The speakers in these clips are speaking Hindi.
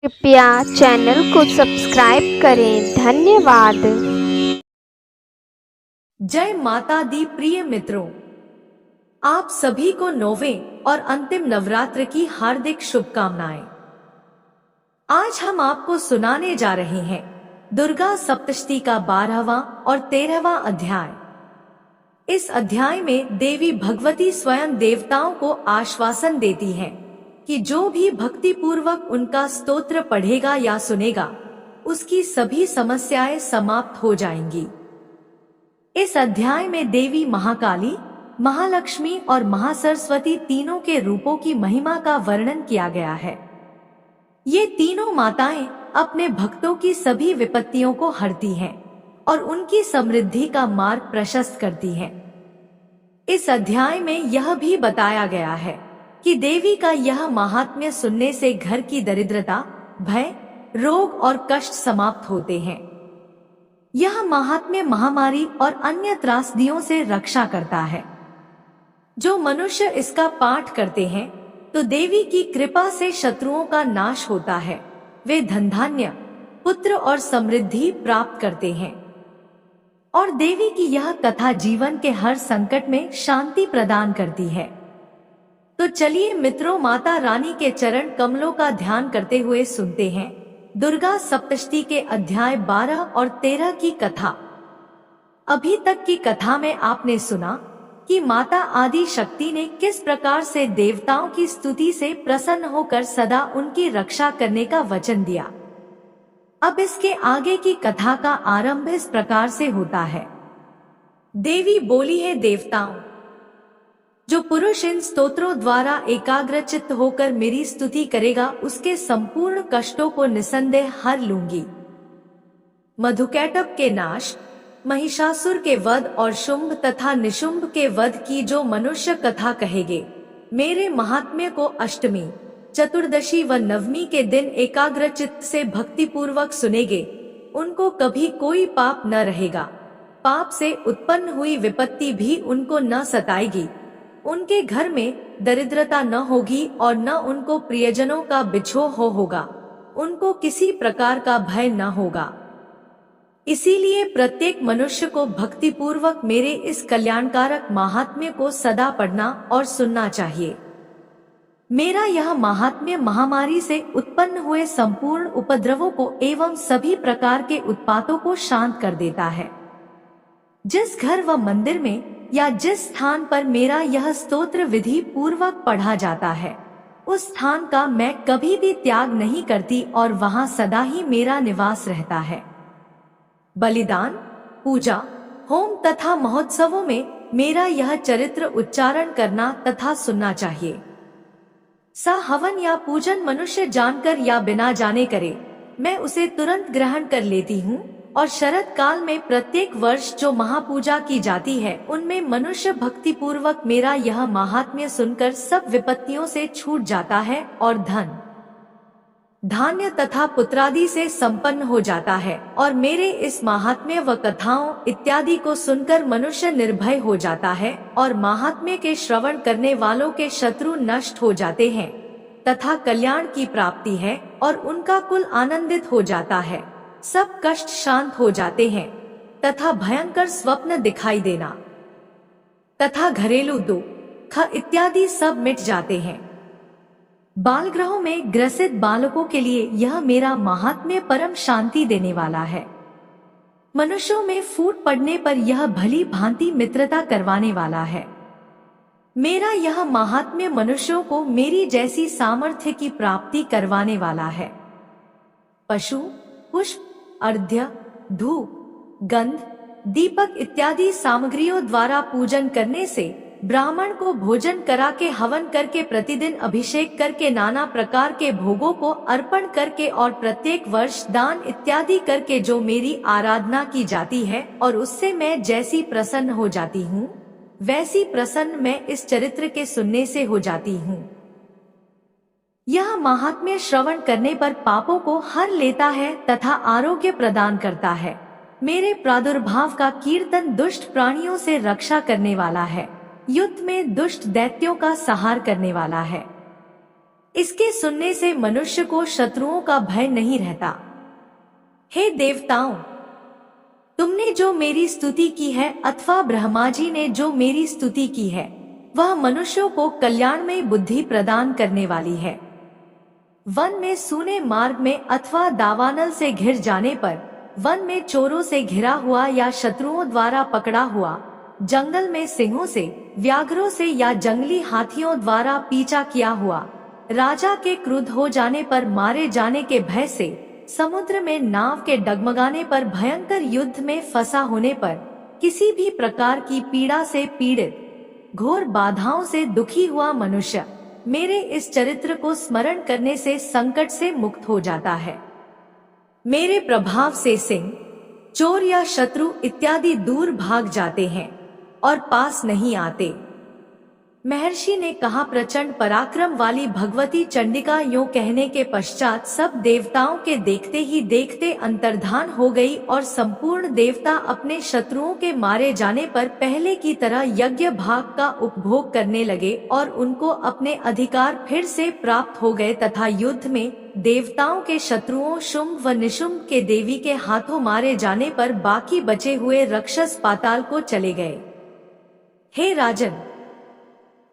कृपया चैनल को सब्सक्राइब करें। धन्यवाद। जय माता दी। प्रिय मित्रों, आप सभी को नौवें और अंतिम नवरात्र की हार्दिक शुभकामनाएं। आज हम आपको सुनाने जा रहे हैं दुर्गा सप्तशती का 12वां और 13वां अध्याय। इस अध्याय में देवी भगवती स्वयं देवताओं को आश्वासन देती हैं कि जो भी भक्ति पूर्वक उनका स्तोत्र पढ़ेगा या सुनेगा, उसकी सभी समस्याएं समाप्त हो जाएंगी। इस अध्याय में देवी महाकाली, महालक्ष्मी और महासरस्वती तीनों के रूपों की महिमा का वर्णन किया गया है। ये तीनों माताएं अपने भक्तों की सभी विपत्तियों को हरती हैं और उनकी समृद्धि का मार्ग प्रशस्त करती हैं। इस अध्याय में यह भी बताया गया है कि देवी का यह महात्म्य सुनने से घर की दरिद्रता, भय, रोग और कष्ट समाप्त होते हैं। यह महात्म्य महामारी और अन्य त्रासदियों से रक्षा करता है। जो मनुष्य इसका पाठ करते हैं तो देवी की कृपा से शत्रुओं का नाश होता है। वे धन धान्य, पुत्र और समृद्धि प्राप्त करते हैं। और देवी की यह कथा जीवन के हर संकट में शांति प्रदान करती है। तो चलिए मित्रों, माता रानी के चरण कमलों का ध्यान करते हुए सुनते हैं दुर्गा सप्तशती के अध्याय 12 और 13 की कथा। अभी तक की कथा में आपने सुना कि माता आदि शक्ति ने किस प्रकार से देवताओं की स्तुति से प्रसन्न होकर सदा उनकी रक्षा करने का वचन दिया। अब इसके आगे की कथा का आरंभ इस प्रकार से होता है। देवी बोली है, देवताओं, जो पुरुष इन स्तोत्रों द्वारा एकाग्रचित्त होकर मेरी स्तुति करेगा, उसके संपूर्ण कष्टों को निसंदेह हर लूंगी। मधुकैटभ के नाश, महिषासुर के वध और शुंभ तथा निशुंभ के वध की जो मनुष्य कथा कहेगे, मेरे महात्म्य को अष्टमी, चतुर्दशी व नवमी के दिन एकाग्रचित्त से भक्ति पूर्वक सुनेगे, उनको कभी कोई पाप न रहेगा। पाप से उत्पन्न हुई विपत्ति भी उनको न सताएगी। उनके घर में दरिद्रता न होगी और न उनको प्रियजनों का बिछोह होगा। उनको किसी प्रकार का भय न होगा। इसीलिए प्रत्येक मनुष्य को भक्ति पूर्वक मेरे इस कल्याणकारक महात्म्य को सदा पढ़ना और सुनना चाहिए। मेरा यह महात्म्य महामारी से उत्पन्न हुए संपूर्ण उपद्रवों को एवं सभी प्रकार के उत्पातों को शांत कर देता है। जिस घर व मंदिर में या जिस स्थान पर मेरा यह स्तोत्र विधि पूर्वक पढ़ा जाता है, उस स्थान का मैं कभी भी त्याग नहीं करती और वहां सदा ही मेरा निवास रहता है। बलिदान, पूजा, होम तथा महोत्सवों में मेरा यह चरित्र उच्चारण करना तथा सुनना चाहिए। सा हवन या पूजन मनुष्य जानकर या बिना जाने करे, मैं उसे तुरंत ग्रहण कर लेती हूँ। और शरद काल में प्रत्येक वर्ष जो महापूजा की जाती है, उनमें मनुष्य भक्ति पूर्वक मेरा यह महात्म्य सुनकर सब विपत्तियों से छूट जाता है और धन धान्य तथा पुत्रादि से संपन्न हो जाता है। और मेरे इस महात्म्य व कथाओं इत्यादि को सुनकर मनुष्य निर्भय हो जाता है और महात्म्य के श्रवण करने वालों के शत्रु नष्ट हो जाते हैं तथा कल्याण की प्राप्ति है और उनका कुल आनंदित हो जाता है। सब कष्ट शांत हो जाते हैं तथा भयंकर स्वप्न दिखाई देना तथा घरेलू दुख इत्यादि सब मिट जाते हैं। बाल ग्रहों में ग्रसित बालकों के लिए यह मेरा महात्म्य परम शांति देने वाला है। मनुष्यों में फूट पड़ने पर यह भली भांति मित्रता करवाने वाला है। मेरा यह महात्म्य मनुष्यों को मेरी जैसी सामर्थ्य की प्राप्ति करवाने वाला है। पशु, पुष्प, अर्घ्य, धूप, गंध, दीपक इत्यादि सामग्रियों द्वारा पूजन करने से, ब्राह्मण को भोजन करा के हवन करके, प्रतिदिन अभिषेक करके, नाना प्रकार के भोगों को अर्पण करके और प्रत्येक वर्ष दान इत्यादि करके जो मेरी आराधना की जाती है और उससे मैं जैसी प्रसन्न हो जाती हूँ, वैसी प्रसन्न मैं इस चरित्र के सुनने से हो जाती हूँ। यह महात्म्य श्रवण करने पर पापों को हर लेता है तथा आरोग्य प्रदान करता है। मेरे प्रादुर्भाव का कीर्तन दुष्ट प्राणियों से रक्षा करने वाला है। युद्ध में दुष्ट दैत्यों का संहार करने वाला है। इसके सुनने से मनुष्य को शत्रुओं का भय नहीं रहता। हे देवताओं, तुमने जो मेरी स्तुति की है अथवा ब्रह्मा जी ने जो मेरी स्तुति की है, वह मनुष्यों को कल्याणमय बुद्धि प्रदान करने वाली है। वन में सूने मार्ग में अथवा दावानल से घिर जाने पर, वन में चोरों से घिरा हुआ या शत्रुओं द्वारा पकड़ा हुआ, जंगल में सिंहों से, व्याघ्रों से या जंगली हाथियों द्वारा पीछा किया हुआ, राजा के क्रुद्ध हो जाने पर मारे जाने के भय से, समुद्र में नाव के डगमगाने पर, भयंकर युद्ध में फंसा होने पर, किसी भी प्रकार की पीड़ा से पीड़ित, घोर बाधाओं से दुखी हुआ मनुष्य मेरे इस चरित्र को स्मरण करने से संकट से मुक्त हो जाता है। मेरे प्रभाव से सिंह, चोर या शत्रु इत्यादि दूर भाग जाते हैं और पास नहीं आते। महर्षि ने कहा, प्रचंड पराक्रम वाली भगवती चंडिका यों कहने के पश्चात सब देवताओं के देखते ही देखते अंतर्धान हो गई और संपूर्ण देवता अपने शत्रुओं के मारे जाने पर पहले की तरह यज्ञ भाग का उपभोग करने लगे और उनको अपने अधिकार फिर से प्राप्त हो गए तथा युद्ध में देवताओं के शत्रुओं शुंभ व निशुंभ के देवी के हाथों मारे जाने पर बाकी बचे हुए राक्षस पाताल को चले गए। हे राजन,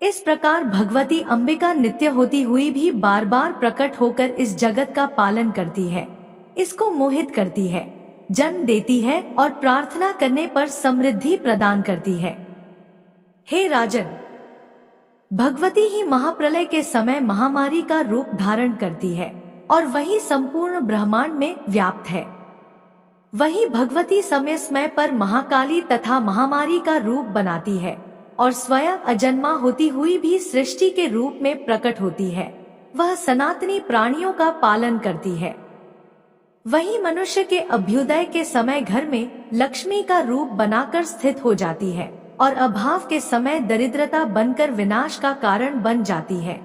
इस प्रकार भगवती अंबिका नित्य होती हुई भी बार बार प्रकट होकर इस जगत का पालन करती है, इसको मोहित करती है, जन्म देती है और प्रार्थना करने पर समृद्धि प्रदान करती है। हे राजन, भगवती ही महाप्रलय के समय महामारी का रूप धारण करती है और वही संपूर्ण ब्रह्मांड में व्याप्त है। वही भगवती समय समय पर महाकाली तथा महामारी का रूप बनाती है और स्वयं अजन्मा होती हुई भी सृष्टि के रूप में प्रकट होती है। वह सनातनी प्राणियों का पालन करती है। वही मनुष्य के अभ्युदय के समय घर में लक्ष्मी का रूप बनाकर स्थित हो जाती है और अभाव के समय दरिद्रता बनकर विनाश का कारण बन जाती है।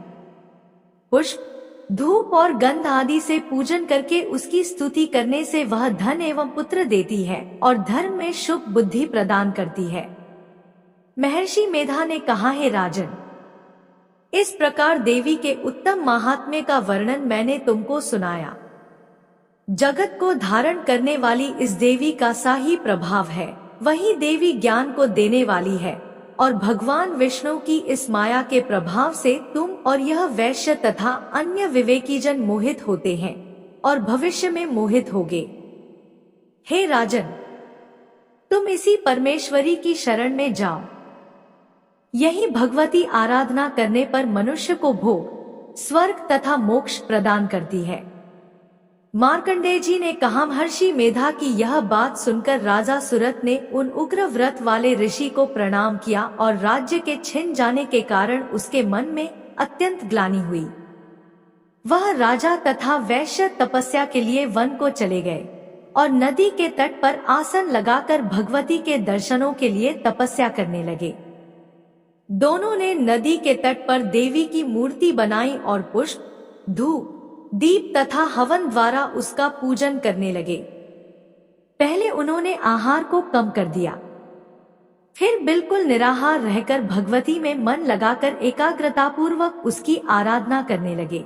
पुष्प, धूप और गंध आदि से पूजन करके उसकी स्तुति करने से वह धन एवं पुत्र देती है और धर्म में शुभ बुद्धि प्रदान करती है। महर्षि मेधा ने कहा, हे राजन, इस प्रकार देवी के उत्तम महात्म्य का वर्णन मैंने तुमको सुनाया। जगत को धारण करने वाली इस देवी का सा ही प्रभाव है। वही देवी ज्ञान को देने वाली है और भगवान विष्णु की इस माया के प्रभाव से तुम और यह वैश्य तथा अन्य विवेकी जन मोहित होते हैं और भविष्य में मोहित होगे। हे राजन, तुम इसी परमेश्वरी की शरण में जाओ। यही भगवती आराधना करने पर मनुष्य को भोग, स्वर्ग तथा मोक्ष प्रदान करती है। मार्कंडेय जी ने कहा, महर्षि मेधा की यह बात सुनकर राजा सुरथ ने उन उग्र व्रत वाले ऋषि को प्रणाम किया और राज्य के छिन जाने के कारण उसके मन में अत्यंत ग्लानि हुई। वह राजा तथा वैश्य तपस्या के लिए वन को चले गए और नदी के तट पर आसन लगाकर भगवती के दर्शनों के लिए तपस्या करने लगे। दोनों ने नदी के तट पर देवी की मूर्ति बनाई और पुष्प, धूप, दीप तथा हवन द्वारा उसका पूजन करने लगे। पहले उन्होंने आहार को कम कर दिया, फिर बिल्कुल निराहार रहकर भगवती में मन लगाकर एकाग्रता पूर्वक उसकी आराधना करने लगे।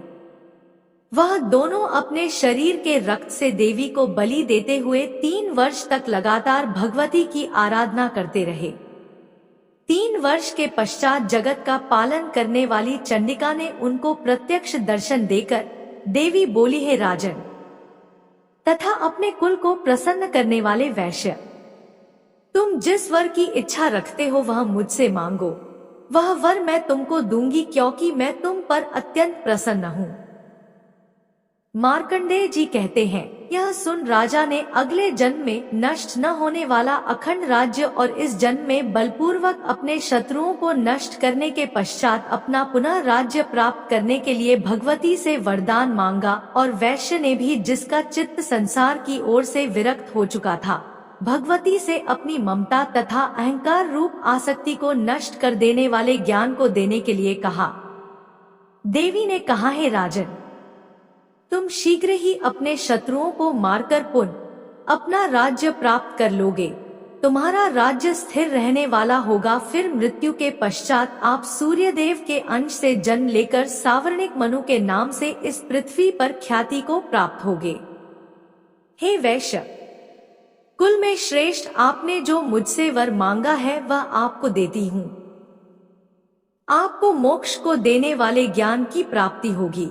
वह दोनों अपने शरीर के रक्त से देवी को बलि देते हुए 3 वर्ष तक लगातार भगवती की आराधना करते रहे। 3 वर्ष के पश्चात जगत का पालन करने वाली चंडिका ने उनको प्रत्यक्ष दर्शन देकर देवी बोली, हे राजन तथा अपने कुल को प्रसन्न करने वाले वैश्य, तुम जिस वर की इच्छा रखते हो वह मुझसे मांगो, वह वर मैं तुमको दूंगी क्योंकि मैं तुम पर अत्यंत प्रसन्न हूँ। मार्कंडेय जी कहते हैं, यह सुन राजा ने अगले जन्म में नष्ट न होने वाला अखंड राज्य और इस जन्म में बलपूर्वक अपने शत्रुओं को नष्ट करने के पश्चात अपना पुनः राज्य प्राप्त करने के लिए भगवती से वरदान मांगा और वैश्य ने भी, जिसका चित्त संसार की ओर से विरक्त हो चुका था, भगवती से अपनी ममता तथा अहंकार रूप आसक्ति को नष्ट कर देने वाले ज्ञान को देने के लिए कहा। देवी ने कहा, हे राजन, तुम शीघ्र ही अपने शत्रुओं को मारकर पुनः अपना राज्य प्राप्त कर लोगे। तुम्हारा राज्य स्थिर रहने वाला होगा। फिर मृत्यु के पश्चात आप सूर्यदेव के अंश से जन्म लेकर सावर्णिक मनु के नाम से इस पृथ्वी पर ख्याति को प्राप्त होगे। हे वैश्य कुल में श्रेष्ठ, आपने जो मुझसे वर मांगा है वह आपको देती हूँ। आपको मोक्ष को देने वाले ज्ञान की प्राप्ति होगी।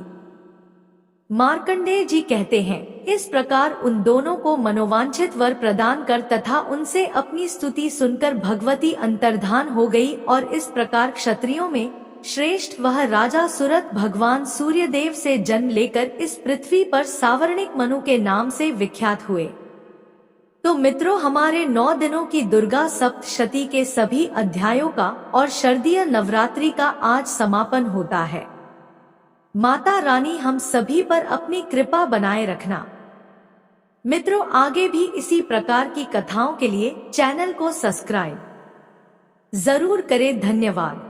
मार्कंडेय जी कहते हैं, इस प्रकार उन दोनों को मनोवांछित वर प्रदान कर तथा उनसे अपनी स्तुति सुनकर भगवती अंतर्धान हो गई और इस प्रकार क्षत्रियों में श्रेष्ठ वह राजा सुरथ भगवान सूर्यदेव से जन्म लेकर इस पृथ्वी पर सावर्णिक मनु के नाम से विख्यात हुए। तो मित्रों, हमारे 9 दिनों की दुर्गा सप्तशती के सभी अध्यायों का और शारदीय नवरात्रि का आज समापन होता है। माता रानी हम सभी पर अपनी कृपा बनाए रखना। मित्रों, आगे भी इसी प्रकार की कथाओं के लिए चैनल को सब्सक्राइब जरूर करें। धन्यवाद।